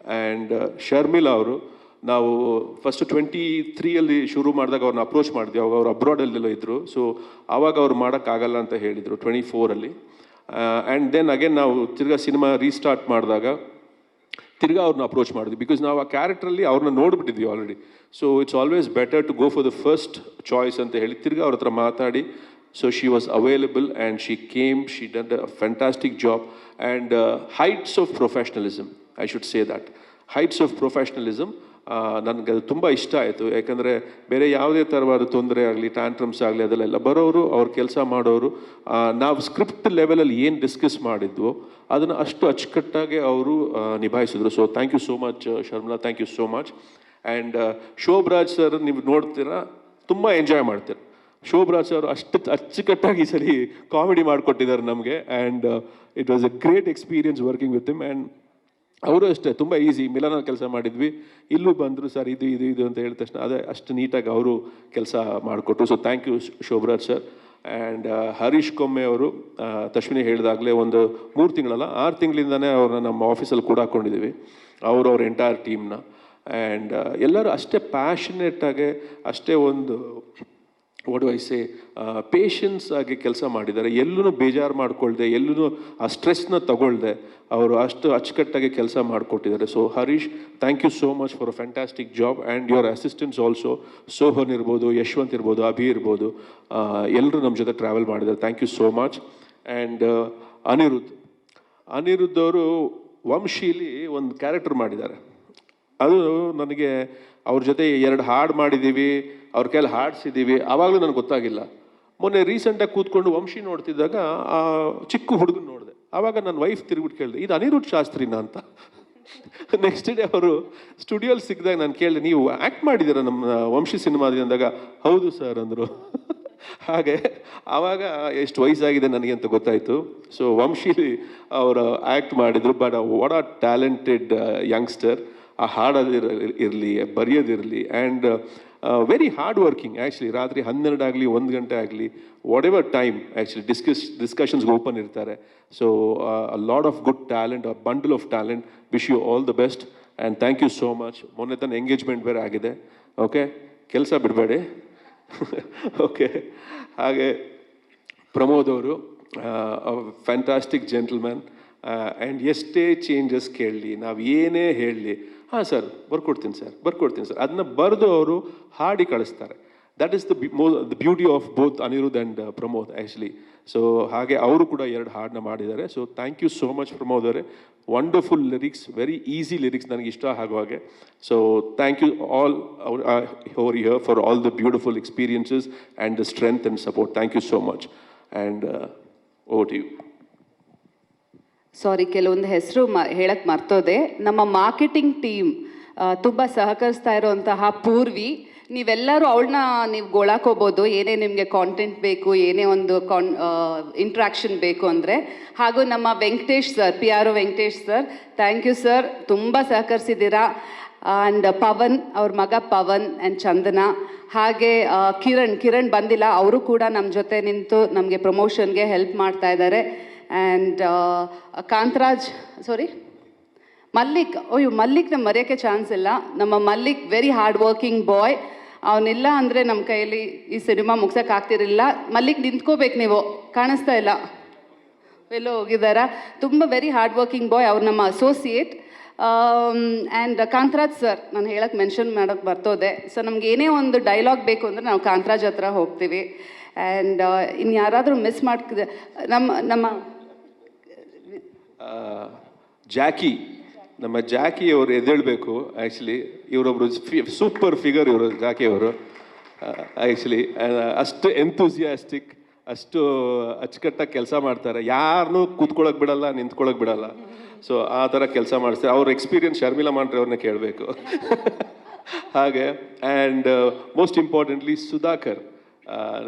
And Sharmila ಅವರು, ನಾವು first 23 ಶುರು ಮಾಡಿದಾಗ ಅವ್ರನ್ನ ಅಪ್ರೋಚ್ ಮಾಡಿದ್ವಿ. ಅವಾಗ ಅವ್ರು ಅಬ್ರಾಡಲ್ಲೆಲ್ಲ ಇದ್ದರು. ಸೊ ಆವಾಗ ಅವ್ರು ಮಾಡೋಕ್ಕಾಗಲ್ಲ ಅಂತ ಹೇಳಿದರು 24 ಆ್ಯಂಡ್ ದೆನ್ ಅಗೇನ್ ನಾವು ತಿರ್ಗಾ ಸಿನಿಮಾ ರೀಸ್ಟಾರ್ಟ್ ಮಾಡಿದಾಗ ತಿರ್ಗಾ ಅವ್ರನ್ನ ಅಪ್ರೋಚ್ ಮಾಡಿದ್ವಿ. ಬಿಕಾಸ್ ನಾವು ಆ ಕ್ಯಾರೆಕ್ಟ್ರಲ್ಲಿ ಅವ್ರನ್ನ ನೋಡಿಬಿಟ್ಟಿದ್ವಿ already. So it's always better to go for the first choice ಅಂತ ಹೇಳಿ ತಿರ್ಗಾ ಅವ್ರ ಹತ್ರ ಮಾತಾಡಿ, so she was available and she came, she done a fantastic job and heights of professionalism, I should say that. Heights of professionalism ನನಗೆ ಅದು ತುಂಬ ಇಷ್ಟ ಆಯಿತು. ಯಾಕಂದರೆ ಬೇರೆ ಯಾವುದೇ ಥರವಾದ ತೊಂದರೆ ಆಗಲಿ, ಟ್ಯಾಂಟ್ರಮ್ಸ್ ಆಗಲಿ, ಅದೆಲ್ಲ ಬರೋರು, ಅವ್ರ ಕೆಲಸ ಮಾಡೋರು, ನಾವು ಸ್ಕ್ರಿಪ್ಟ್ ಲೆವೆಲಲ್ಲಿ ಏನು ಡಿಸ್ಕಸ್ ಮಾಡಿದ್ವೋ ಅದನ್ನು ಅಷ್ಟು ಅಚ್ಚುಕಟ್ಟಾಗಿ ಅವರು ನಿಭಾಯಿಸಿದ್ರು. So thank you so much Sharmila, thank you so much. And Shobharaj sir ನೀವು ನೋಡ್ತೀರಾ, ತುಂಬ ಎಂಜಾಯ್ ಮಾಡ್ತೀರಾ. ಶೋಭರಾಜ್ ಅವರು ಅಷ್ಟು ಅಚ್ಚುಕಟ್ಟಾಗಿ ಈ ಸರಿ ಕಾಮಿಡಿ ಮಾಡಿಕೊಟ್ಟಿದ್ದಾರೆ ನಮಗೆ. And it was a great experience working with him. And ಅವರು ಅಷ್ಟೇ ತುಂಬ ಈಸಿ. ಮಿಲನಲ್ಲಿ ಕೆಲಸ ಮಾಡಿದ್ವಿ, ಇಲ್ಲೂ ಬಂದರು, ಸರ್ ಇದು ಇದು ಇದು ಅಂತ ಹೇಳಿದ ತಕ್ಷಣ ಅದೇ ಅಷ್ಟು ನೀಟಾಗಿ ಅವರು ಕೆಲಸ ಮಾಡಿಕೊಟ್ರು. So thank you Shobharaj sir. And Harish Komme ಅವರು, ತಶ್ವಿನಿ ಹೇಳಿದಾಗಲೇ ಒಂದು 3 ತಿಂಗಳಲ್ಲ 6 ತಿಂಗಳಿಂದನೇ ಅವ್ರನ್ನ ನಮ್ಮ ಆಫೀಸಲ್ಲಿ ಕೂಡ ಹಾಕ್ಕೊಂಡಿದ್ದೀವಿ, ಅವ್ರ ಎಂಟೈರ್ ಟೀಮ್ನ. ಆ್ಯಂಡ್ ಎಲ್ಲರೂ ಅಷ್ಟೇ ಪ್ಯಾಷನೇಟಾಗೆ, ಅಷ್ಟೇ ಒಂದು what do I say patience ಆಗಿ ಕೆಲಸ ಮಾಡಿದ್ದಾರೆ. ಎಲ್ಲೂ ಬೇಜಾರು ಮಾಡ್ಕೊಳ್ದೆ, ಎಲ್ಲೂ ಆ ಸ್ಟ್ರೆಸ್ನ ತಗೊಳ್ದೆ ಅವರು ಅಷ್ಟು ಅಚ್ಚುಕಟ್ಟಾಗಿ ಕೆಲಸ ಮಾಡಿಕೊಟ್ಟಿದ್ದಾರೆ. So Harish, thank you so much for a fantastic job. And your assistants also, Sohan ಇರ್ಬೋದು, ಯಶವಂತ್ ಇರ್ಬೋದು, ಅಭಿ ಇರ್ಬೋದು, ಎಲ್ಲರೂ ನಮ್ಮ ಜೊತೆ ಟ್ರಾವೆಲ್ ಮಾಡಿದ್ದಾರೆ. Thank you so much. And Anirudh ಅವರು ವಂಶೀಲಿ ಒಂದು ಕ್ಯಾರೆಕ್ಟರ್ ಮಾಡಿದ್ದಾರೆ. ಅದು ನನಗೆ ಅವ್ರ ಜೊತೆ 2 ಹಾಡು ಮಾಡಿದ್ದೀವಿ, ಅವ್ರ ಕೈಯಲ್ಲಿ ಹಾಡಿಸಿದ್ದೀವಿ, ಆವಾಗಲೂ ನನಗೆ ಗೊತ್ತಾಗಿಲ್ಲ. ಮೊನ್ನೆ ರೀಸೆಂಟಾಗಿ ಕೂತ್ಕೊಂಡು ವಂಶಿ ನೋಡ್ತಿದ್ದಾಗ ಆ ಚಿಕ್ಕ ಹುಡುಗನ ನೋಡಿದೆ. ಆವಾಗ ನನ್ನ ವೈಫ್ ತಿರುಗಿಬಿಟ್ಟು ಕೇಳಿದೆ, ಇದು ಅನಿರುದ್ಧ್ ಶಾಸ್ತ್ರಿನಾ ಅಂತ. ನೆಕ್ಸ್ಟ್ ಡೇ ಅವರು ಸ್ಟುಡಿಯೋಲ್ಲಿ ಸಿಕ್ಕಿದಾಗ ನಾನು ಕೇಳಿದೆ, ನೀವು ಆ್ಯಕ್ಟ್ ಮಾಡಿದ್ದೀರಾ ನಮ್ಮ ವಂಶಿ ಸಿನಿಮಾದಲ್ಲಿ ಅಂದಾಗ, ಹೌದು ಸರ್ ಅಂದರು. ಹಾಗೆ ಆವಾಗ ಎಷ್ಟು ವಯಸ್ಸಾಗಿದೆ ನನಗೆ ಅಂತ ಗೊತ್ತಾಯಿತು. ಸೊ ವಂಶಿಲಿ ಅವರು ಆ್ಯಕ್ಟ್ ಮಾಡಿದರು. But what are talented youngster. ಆ ಹಾಡೋದಿರಲಿ, ಬರೆಯೋದಿರಲಿ, and very hard working actually. ರಾತ್ರಿ 12 ಆಗಲಿ 1 ಗಂಟೆ ಆಗಲಿ, ವಾಟ್ ಎವರ್ ಟೈಮ್ ಆ್ಯಕ್ಚುಲಿ ಡಿಸ್ಕಷನ್ಸ್ಗೆ ಓಪನ್ ಇರ್ತಾರೆ. So a lot of good talent, a bundle of talent. Wish you all the best and thank you so much. ಮೊನ್ನೆ ತನ್ನ ಎಂಗೇಜ್ಮೆಂಟ್ ಬೇರೆ ಆಗಿದೆ. ಓಕೆ, ಕೆಲಸ ಬಿಡಬೇಡಿ. ಓಕೆ, ಹಾಗೆ ಪ್ರಮೋದ್ ಅವರು, ಫ್ಯಾಂಟಾಸ್ಟಿಕ್ ಜೆಂಟಲ್ಮ್ಯಾನ್. ಆ್ಯಂಡ್ ಎಷ್ಟೇ ಚೇಂಜಸ್ ಕೇಳಲಿ, ನಾವು ಏನೇ ಹೇಳಲಿ, ಹಾಂ ಸರ್ ಬರ್ಕೊಡ್ತೀನಿ ಸರ್ ಅದನ್ನ ಬರೆದು ಅವರು ಹಾಡಿ ಕಳಿಸ್ತಾರೆ. That is the beauty of both Anirudh and Pramod actually. So ಹಾಗೆ ಅವರು ಕೂಡ 2 ಹಾಡನ್ನ ಮಾಡಿದ್ದಾರೆ. So thank you so much Pramod ಅವರೇ. Wonderful lyrics, very easy lyrics, ನನಗೆ ಇಷ್ಟ ಆಗೋ ಹಾಗೆ. So thank you all over here for all the beautiful experiences and the strength and support. Thank you so much. And over to you. Sorry, ಕೆಲವೊಂದು ಹೆಸರು ಹೇಳಕ್ಕೆ ಮರ್ತೋದೆ. ನಮ್ಮ marketing team ತುಂಬ ಸಹಕರಿಸ್ತಾ ಇರೋಂತಹ ಪೂರ್ವಿ, ನೀವೆಲ್ಲರೂ ಅವಳನ್ನ ನೀವು ಗೋಳಾಕೋಬೋದು, ಏನೇ ನಿಮಗೆ ಕಾಂಟೆಂಟ್ ಬೇಕು, ಏನೇ ಒಂದು ಇಂಟ್ರಾಕ್ಷನ್ ಬೇಕು ಅಂದರೆ. ಹಾಗೂ ನಮ್ಮ Venkatesh sir, PRO Venkatesh sir, thank you sir, ತುಂಬ ಸಹಕರಿಸಿದ್ದೀರಾ. ಆ್ಯಂಡ್ ಪವನ್, ಅವ್ರ ಮಗ ಪವನ್ ಆ್ಯಂಡ್ ಚಂದನ, ಹಾಗೆ ಕಿರಣ್ ಬಂದಿಲ್ಲ, ಅವರು ಕೂಡ ನಮ್ಮ ಜೊತೆ ನಿಂತು ನಮಗೆ ಪ್ರಮೋಷನ್ಗೆ ಹೆಲ್ಪ್ ಮಾಡ್ತಾ ಇದ್ದಾರೆ. ಆ್ಯಂಡ್ ಕಾಂತರಾಜ್, ಮಲ್ಲಿಕ್, ಮಲ್ಲಿಕ್ನ ಮರೆಯೋಕ್ಕೆ ಚಾನ್ಸ್ ಇಲ್ಲ. ನಮ್ಮ ಮಲ್ಲಿಕ್ ವೆರಿ ಹಾರ್ಡ್ ವರ್ಕಿಂಗ್ ಬಾಯ್. ಅವನಿಲ್ಲ ಅಂದರೆ ನಮ್ಮ ಕೈಯಲ್ಲಿ ಈ ಸಿನಿಮಾ ಮುಗ್ಸೋಕ್ಕಾಗ್ತಿರಲಿಲ್ಲ. ಮಲ್ಲಿಕ್ ನಿಂತ್ಕೋಬೇಕು, ನೀವು ಕಾಣಿಸ್ತಾ ಇಲ್ಲ, ಎಲ್ಲೋ ಹೋಗಿದ್ದಾರಾ. ತುಂಬ ವೆರಿ ಹಾರ್ಡ್ ವರ್ಕಿಂಗ್ ಬಾಯ್, ಅವ್ರು ನಮ್ಮ ಅಸೋಸಿಯೇಟ್. ಆ್ಯಂಡ್ ಕಾಂತರಾಜ್ ಸರ್, ನಾನು ಹೇಳಕ್ಕೆ ಮೆನ್ಷನ್ ಮಾಡೋಕ್ಕೆ ಬರ್ತೋದೆ. ಸೊ ನಮ್ಗೆ ಏನೇ ಒಂದು ಡೈಲಾಗ್ ಬೇಕು ಅಂದರೆ ನಾವು ಕಾಂತರಾಜ್ ಹತ್ರ ಹೋಗ್ತೀವಿ. ಆ್ಯಂಡ್ ಇನ್ನು ಯಾರಾದರೂ ಮಿಸ್ ಮಾಡ್ತಿದ್ದೆ, ನಮ್ಮ ನಮ್ಮ ಜಾಕಿ ಅವರು ಎದ್ದೇಳಬೇಕು. ಆ್ಯಕ್ಚುಲಿ ಇವರೊಬ್ಬರು ಸೂಪರ್ ಫಿಗರ್ ಇವರು, ಜಾಕಿ ಅವರು. ಆ್ಯಕ್ಚುಲಿ ಅಷ್ಟು ಎಂಥೂಸಿಯಾಸ್ಟಿಕ್, ಅಷ್ಟು ಅಚ್ಚುಕಟ್ಟಾಗಿ ಕೆಲಸ ಮಾಡ್ತಾರೆ. ಯಾರನ್ನೂ ಕೂತ್ಕೊಳ್ಳೋಕೆ ಬಿಡಲ್ಲ, ನಿಂತ್ಕೊಳ್ಳೋಕೆ ಬಿಡಲ್ಲ. ಸೊ ಆ ಥರ ಕೆಲಸ ಮಾಡಿಸ್ತಾರೆ. ಅವ್ರ ಎಕ್ಸ್ಪೀರಿಯನ್ಸ್ ಶರ್ಮಿಳಾ ಮಾಡ್ರೆ ಅವ್ರನ್ನ ಕೇಳಬೇಕು. ಹಾಗೆ ಆ್ಯಂಡ್ ಮೋಸ್ಟ್ ಇಂಪಾರ್ಟೆಂಟ್ಲಿ ಸುಧಾಕರ್,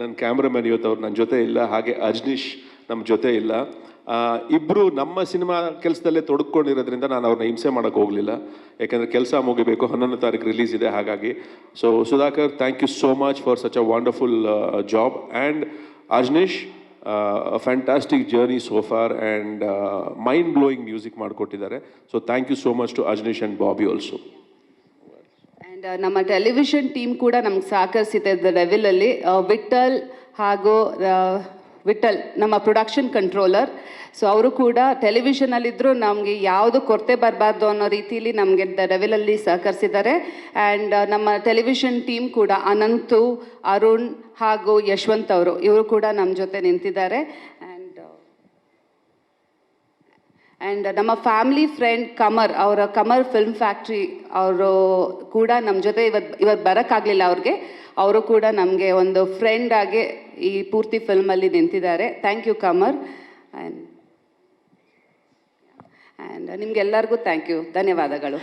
ನನ್ನ ಕ್ಯಾಮ್ರಾಮನ್, ಇವತ್ತು ಅವ್ರು ನನ್ನ ಜೊತೆ ಇಲ್ಲ. ಹಾಗೆ ಅಜ್ನೀಶ್ ನಮ್ಮ ಜೊತೆ ಇಲ್ಲ. ಇಬ್ಬರು ನಮ್ಮ ಸಿನಿಮಾ ಕೆಲಸದಲ್ಲೇ ತೊಡಕೊಂಡಿರೋದ್ರಿಂದ ನಾನು ಅವ್ರನ್ನ ಹಿಂಸೆ ಮಾಡೋಕ್ಕೆ ಹೋಗಲಿಲ್ಲ. ಯಾಕೆಂದರೆ ಕೆಲಸ ಮುಗಿಬೇಕು, 11ನೇ ತಾರೀಕು ರಿಲೀಸ್ ಇದೆ. ಹಾಗಾಗಿ so Sudhakar, thank you so much for such a wonderful job. And Ajneesh, fantastic journey so far and mind blowing music ಮಾಡಿಕೊಟ್ಟಿದ್ದಾರೆ. So thank you so much to Ajaneesh and Bobby also. And ನಮ್ಮ ಟೆಲಿವಿಷನ್ ಟೀಮ್ ಕೂಡ ನಮ್ಗೆ ಸಹಕರಿಸಿದೆ ರೆವಿಲಲ್ಲಿ. ವಿಠಲ್ ಹಾಗೂ ವಿಠಲ್ ನಮ್ಮ production controller. So ಅವರು ಕೂಡ ಟೆಲಿವಿಷನಲ್ಲಿದ್ದರೂ ನಮಗೆ ಯಾವುದು ಕೊರತೆ ಬರಬಾರ್ದು ಅನ್ನೋ ರೀತಿಯಲ್ಲಿ ನಮಗೆ ರೆವಿಲಲ್ಲಿ ಸಹಕರಿಸಿದ್ದಾರೆ. ಆ್ಯಂಡ್ ನಮ್ಮ ಟೆಲಿವಿಷನ್ ಟೀಮ್ ಕೂಡ ಅನಂತು, ಅರುಣ್ ಹಾಗೂ ಯಶವಂತ್ ಇವರು ಕೂಡ ನಮ್ಮ ಜೊತೆ ನಿಂತಿದ್ದಾರೆ. ಆ್ಯಂಡ್ ನಮ್ಮ ಫ್ಯಾಮಿಲಿ ಫ್ರೆಂಡ್ ಕಮರ್ ಫಿಲ್ಮ್ ಫ್ಯಾಕ್ಟ್ರಿ ಅವರು ಕೂಡ ನಮ್ಮ ಜೊತೆ ಇವತ್ತು ಬರೋಕ್ಕಾಗಲಿಲ್ಲ ಅವ್ರಿಗೆ. ಅವರು ಕೂಡ ನಮಗೆ ಒಂದು ಫ್ರೆಂಡ್ ಆಗಿ ಈ ಪೂರ್ತಿ ಫಿಲ್ಮಲ್ಲಿ ನಿಂತಿದ್ದಾರೆ. ಥ್ಯಾಂಕ್ ಯು ಕಮರ್. ಆ್ಯಂಡ್ ನಿಮಗೆಲ್ಲರಿಗೂ ಥ್ಯಾಂಕ್ ಯು, ಧನ್ಯವಾದಗಳು.